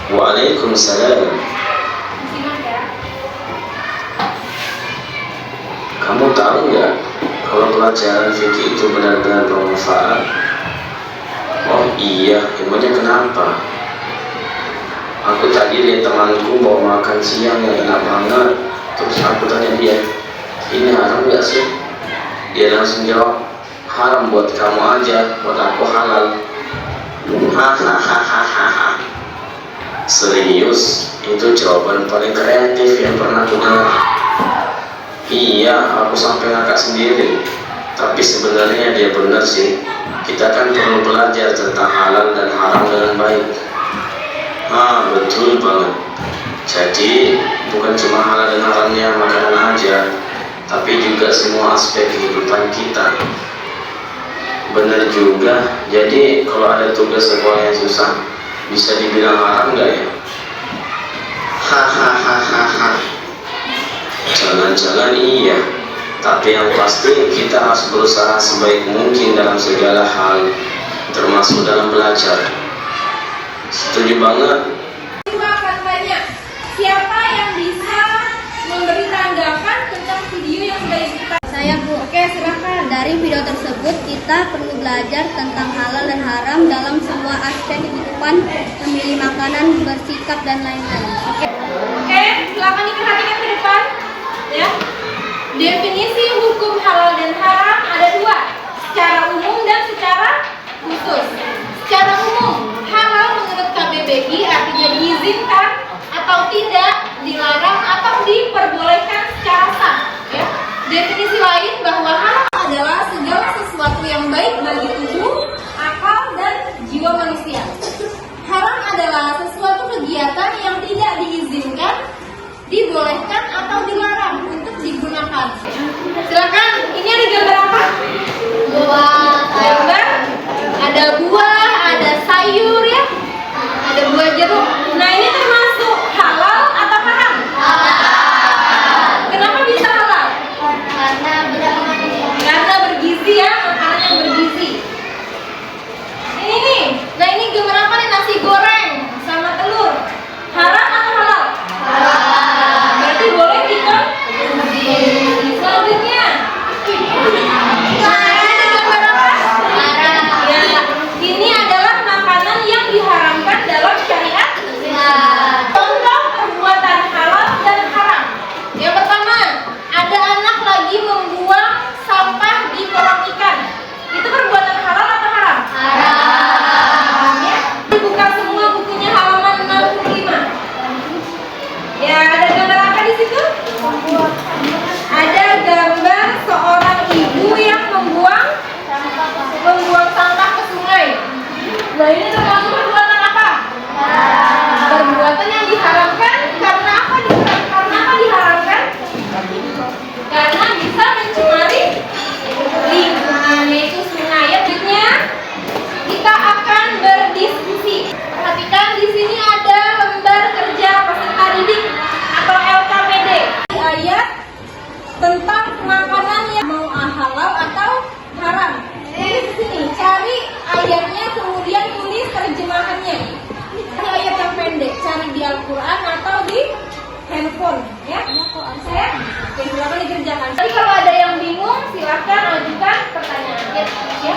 Waalaikumsalam. Kamu tahu nggak kalau pelajaran fikih itu benar-benar bermanfaat? Oh iya, emangnya kenapa? Aku tadi lihat temanku bawa makan siang yang enak banget. Terus aku tanya dia, ini haram nggak sih? Dia langsung jawab, haram buat kamu aja, buat aku halal. Hahaha. Serius, itu jawaban paling kreatif yang pernah aku dengar. Iya, aku sampai ngakak sendiri. Tapi sebenarnya dia benar sih. Kita kan perlu belajar tentang halal dan haram dengan baik. Betul banget. Jadi bukan cuma halal dan haramnya makanan aja, tapi juga semua aspek kehidupan kita. Benar juga. Jadi kalau ada tugas sekolah yang susah, bisa dibilang haram nggak ya? Hahaha. Jangan-jangan iya. Tapi yang pasti kita harus berusaha sebaik mungkin dalam segala hal, termasuk dalam belajar. Setuju banget. Terima akan tanya, siapa yang bisa memberi tanggapan tentang video yang sudah kita? Saya, Bu. Oke, silakan. Dari video tersebut kita perlu belajar tentang halal dan haram dalam semua aspek kehidupan, memilih makanan, bersikap dan lain-lain. Oke, silakan diperhatikan ke depan. Ya. Definisi hukum halal dan haram ada dua, secara umum dan secara khusus. Secara umum, halal menurut KBBI artinya diizinkan atau tidak, dilarang atau diperbolehkan secara sah. Ya. Definisi lain bahwa halal adalah segala sesuatu yang baik bagi tubuh, akal, dan jiwa manusia. Haram adalah sesuatu kegiatan yang tidak diizinkan, dibolehkan atau dilarang untuk digunakan. Silakan, ini ada gambar apa? Buah. Gambar ada buah, ada sayur ya, ada buah jeruk. Nah ini termasuk halal atau haram? Halal. Kenapa bisa halal? Karena bergizi ya, makanan yang bergizi. Ini nih, nah ini gambar apa nih? Nasi goreng sama telur. Haram atau halal? Halal. Berarti boleh dikonsumsi. Selanjutnya, nah ini ada gambar apa? Haram. Ya, ini adalah makanan yang diharamkan dalam syariat. Contoh perbuatan halal dan haram. Yang pertama, ada anak lagi membuang sampah di kolam ikan. Itu perbuatan halal atau haram? Haram. Ya. Dibuka semua bukunya halaman 65. Ya, ada gambar apa di situ? Ada gambar seorang ibu yang membuang sampah ke sungai. Nah, ini termasuk perbuatan apa? Perbuatan yang diharamkan. Karena apa diharamkan? Karena bisa mencemari lingkungan, yaitu sungai. Selanjutnya kita akan berdiskusi. Perhatikan di sini ada lembar kerja peserta didik atau LKPD. Ayat tentang makanan yang mau halal atau haram. Ini di sini cari ayatnya, kemudian tulis terjemahannya. Ini ayat yang pendek, cari di Al-Quran atau di handphone, ya. Saya, oke, silakan dikerjakan. Jadi kalau ada yang bingung, silakan ajukan pertanyaan. Ya.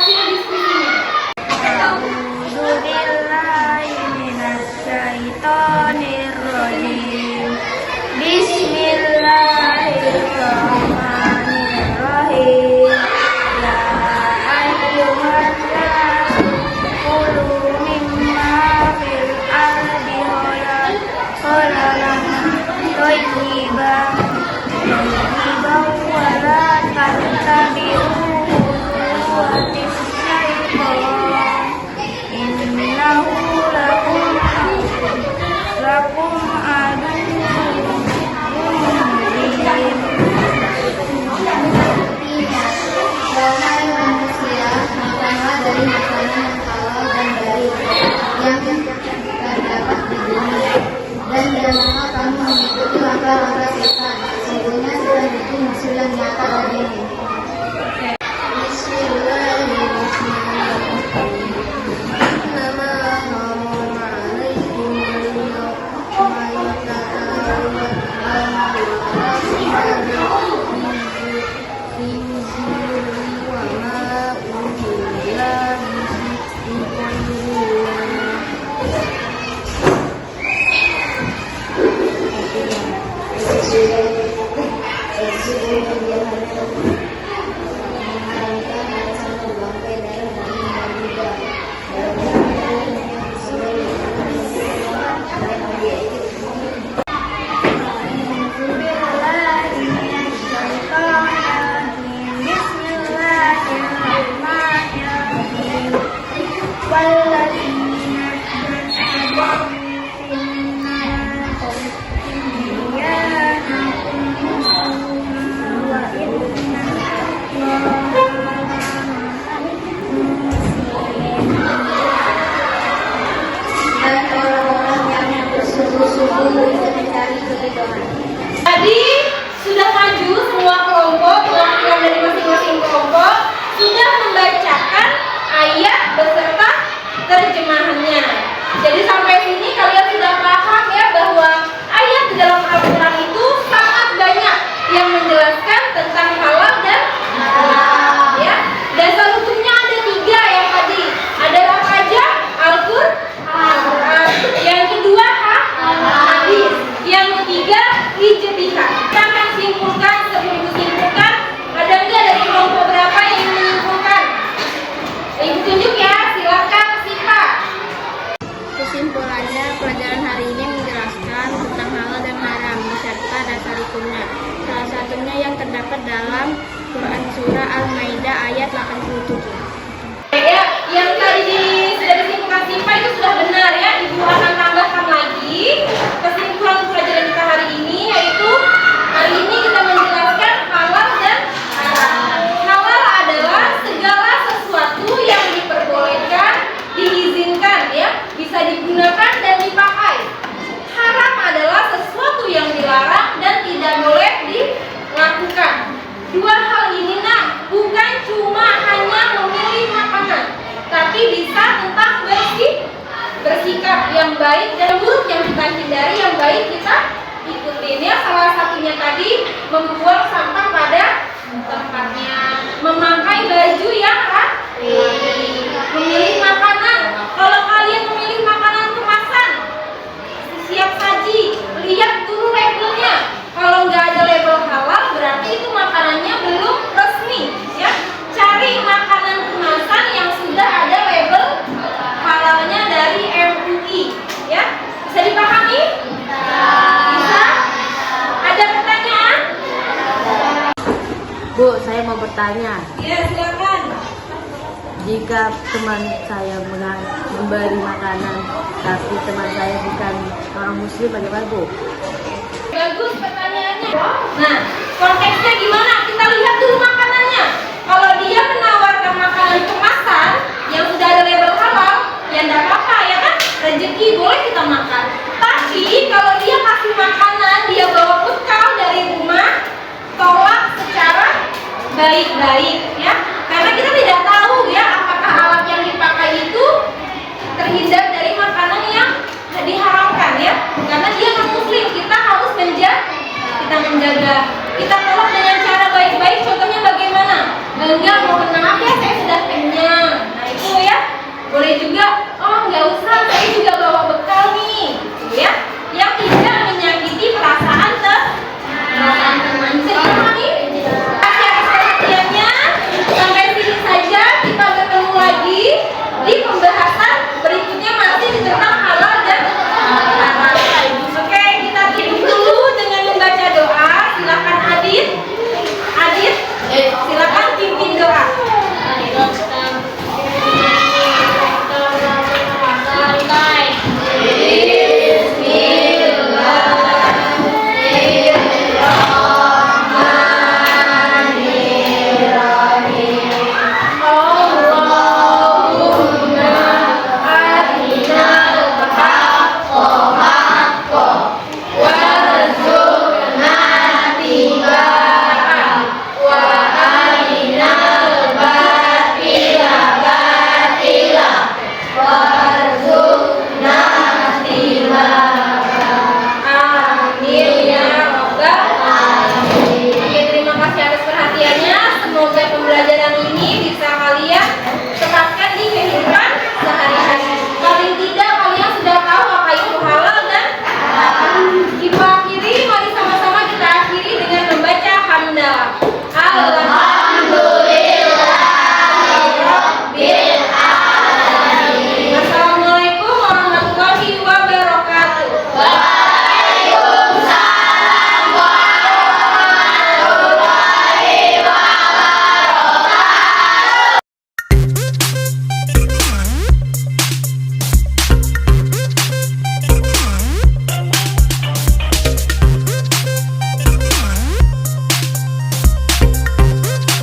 hasil diskusinya. A'udzubillahiminasyaitonirrajim. Bismillahirrahmanirrahim. Ya ayyuhan nasu kulu mimma fil ardi halalan thayyiban wa la tattabi'u khutuwatis syaitan innahu lakum aduwwun mubin. Wahai manusia, makanlah dari makanan yang halal dan baik yang terdapat di bumi, dan janganlah kamu mengikuti langkah-langkah setan. Sesungguhnya setan itu musuh yang nyata bagimu. Bismillahirrahmanirrahim. Innama harrama 'alaikumul maitata wad dama wa lahma khinziri wa ma uhilla bihi Tadi sudah maju semua kelompok, perwakilan dari masing-masing kelompok sudah membacakan ayat beserta terjemahannya. Jadi sampai sini kalian sudah paham ya bahwa ayat di dalam Al-Quran itu sangat banyak yang menjelaskan tentang halal dan haram. Ya, dasar hukumnya ada 3 yang tadi. Ada apa aja? Al-Quran. Yang kedua hadis. Yang ketiga ijtihad. Kita akan simpulkan. Sebelum disimpulkan, ada nggak dari kelompok berapa yang ingin menyimpulkan? Ibu tunjuk ya, silakan Sipa. Kesimpulannya, pelajaran hari ini menjelaskan tentang halal dan haram beserta dasar hukumnya. Salah satunya yang terdapat dalam Quran Surah Al-Maidah ayat 87. Ya, yang tadi sudah disimpulkan Sipa itu sudah benar ya. Ibu akan tambahkan lagi kesimpulan pelajaran kita hari ini, yaitu hari ini kita menjelaskan halal dan haram. Halal adalah segala sesuatu yang diperbolehkan, diizinkan ya, bisa digunakan dan dipakai. Haram adalah sesuatu yang dilarang dan tidak boleh dilakukan. Dua hal ini bukan cuma hanya memilih makanan, tapi bisa tentang bersikap yang baik dan buruk yang kita hindari, yang baik kita ikutin ya. Salah satunya tadi membuang sampah pada tempatnya, memakai baju yang rapi, memilih makanan. Kalau kalian memilih makanan kemasan siap saji, lihat dulu labelnya. Kalau nggak ada label halal, berarti itu makanannya belum resmi ya. Cari makanan kemasan yang sudah ada label halalnya dari MUI ya. Bisa dipahami? Bisa? Ada pertanyaan? Bu, saya mau bertanya. Ya, silakan. Jika teman saya memberi makanan, tapi teman saya bukan orang muslim, bagaimana Bu? Bagus pertanyaannya. Nah, konteksnya gimana? Kita lihat dulu makanannya. Kalau dia menawarkan makanan kemasan yang sudah ada label halal, ya enggak apa-apa ya kan? Rezeki boleh kita makan. Tapi kalau dia kasih makanan, dia bawa bekal dari rumah, tolak secara baik-baik ya. Karena kita tidak